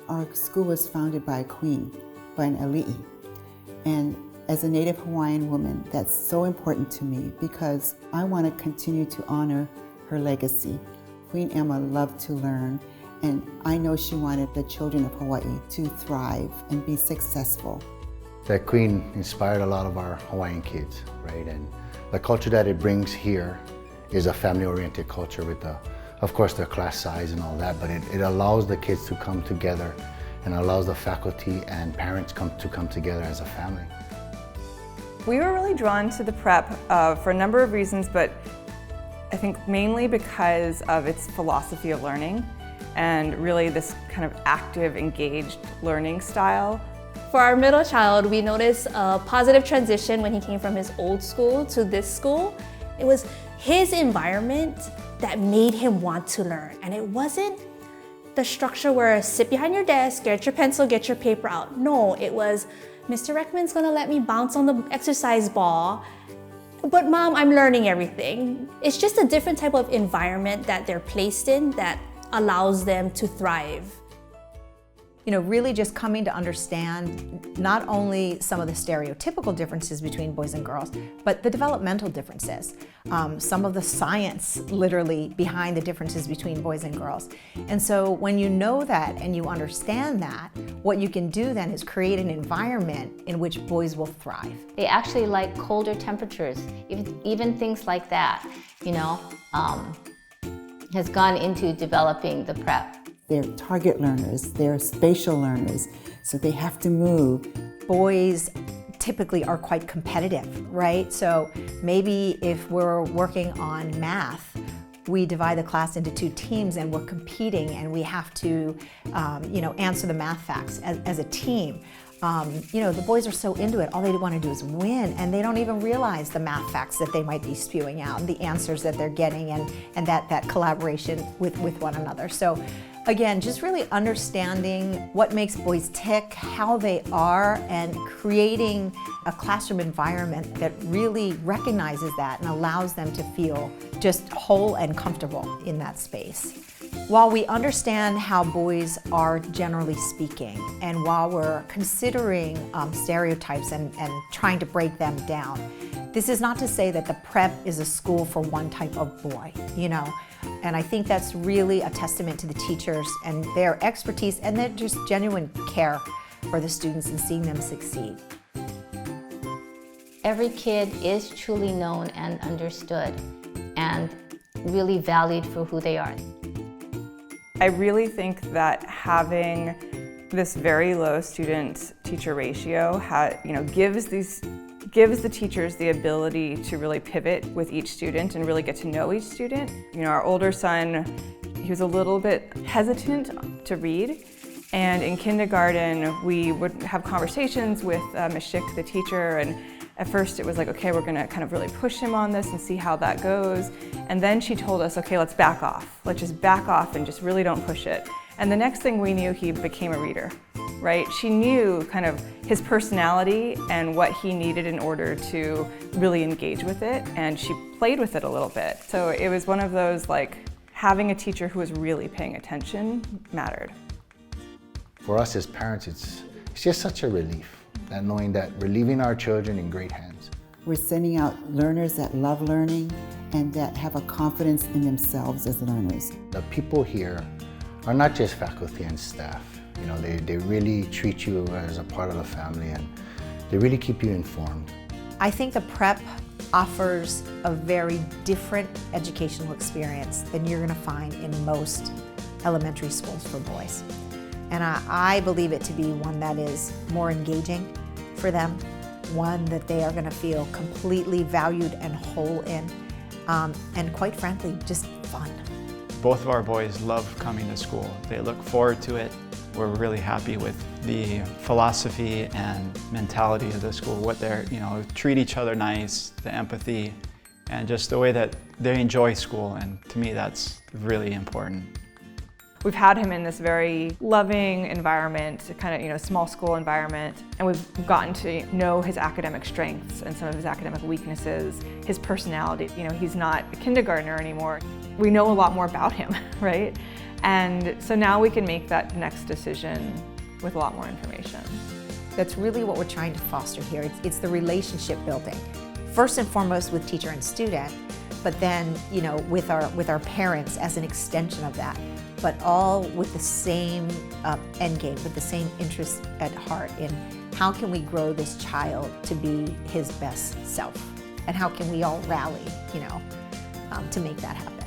Our school was founded by a queen, by an ali'i. And as a Native Hawaiian woman, that's so important to me because I want to continue to honor her legacy. Queen Emma loved to learn, and I know she wanted the children of Hawaii to thrive and be successful. That queen inspired a lot of our Hawaiian kids, right? And the culture that it brings here is a family-oriented culture with, of course, the class size and all that, but it allows the kids to come together and allows the faculty and parents to come together as a family. We were really drawn to the prep for a number of reasons, but I think mainly because of its philosophy of learning and really this kind of active, engaged learning style. For our middle child, we noticed a positive transition when he came from his old school to this school. It was his environment that made him want to learn. And it wasn't the structure where sit behind your desk, get your pencil, get your paper out. No, it was, Mr. Reckman's gonna let me bounce on the exercise ball, but Mom, I'm learning everything. It's just a different type of environment that they're placed in that allows them to thrive. You know, really just coming to understand not only some of the stereotypical differences between boys and girls, but the developmental differences. Some of the science, literally, behind the differences between boys and girls. And so when you know that and you understand that, what you can do then is create an environment in which boys will thrive. They actually like colder temperatures, even things like that, you know, has gone into developing the prep. They're target learners, they're spatial learners, so they have to move. Boys typically are quite competitive, right? So maybe if we're working on math, we divide the class into two teams and we're competing and we have to, answer the math facts as a team. The boys are so into it, all they want to do is win, and they don't even realize the math facts that they might be spewing out, and the answers that they're getting, and that collaboration with one another. So again, just really understanding what makes boys tick, how they are, and creating a classroom environment that really recognizes that and allows them to feel just whole and comfortable in that space. While we understand how boys are generally speaking, and while we're considering stereotypes and trying to break them down, this is not to say that the prep is a school for one type of boy, you know. And I think that's really a testament to the teachers and their expertise and their just genuine care for the students and seeing them succeed. Every kid is truly known and understood and really valued for who they are. I really think that having this very low student-teacher ratio gives the teachers the ability to really pivot with each student and really get to know each student. You know, our older son, he was a little bit hesitant to read, and in kindergarten we would have conversations with Ms. Schick, the teacher, and at first it was like, okay, we're gonna kind of really push him on this and see how that goes. And then she told us, okay, let's back off. Let's just back off and just really don't push it. And the next thing we knew, he became a reader, right? She knew kind of his personality and what he needed in order to really engage with it, and she played with it a little bit. So it was one of those, like, having a teacher who was really paying attention mattered. For us as parents, it's just such a relief, that knowing that we're leaving our children in great hands. We're sending out learners that love learning and that have a confidence in themselves as learners. The people here are not just faculty and staff. You know, they really treat you as a part of the family, and they really keep you informed. I think the prep offers a very different educational experience than you're going to find in most elementary schools for boys. And I believe it to be one that is more engaging for them, one that they are going to feel completely valued and whole in, and quite frankly, just fun. Both of our boys love coming to school. They look forward to it. We're really happy with the philosophy and mentality of the school, what they're, treat each other nice, the empathy, and just the way that they enjoy school. And to me, that's really important. We've had him in this very loving environment, kind of, small school environment, and we've gotten to know his academic strengths and some of his academic weaknesses, his personality. He's not a kindergartner anymore. we know a lot more about him, right? And so now we can make that next decision with a lot more information. That's really what we're trying to foster here. It's the relationship building. First and foremost with teacher and student, but then, you know, with our parents as an extension of that, but all with the same end game, with the same interest at heart in how can we grow this child to be his best self, and how can we all rally, you know, to make that happen.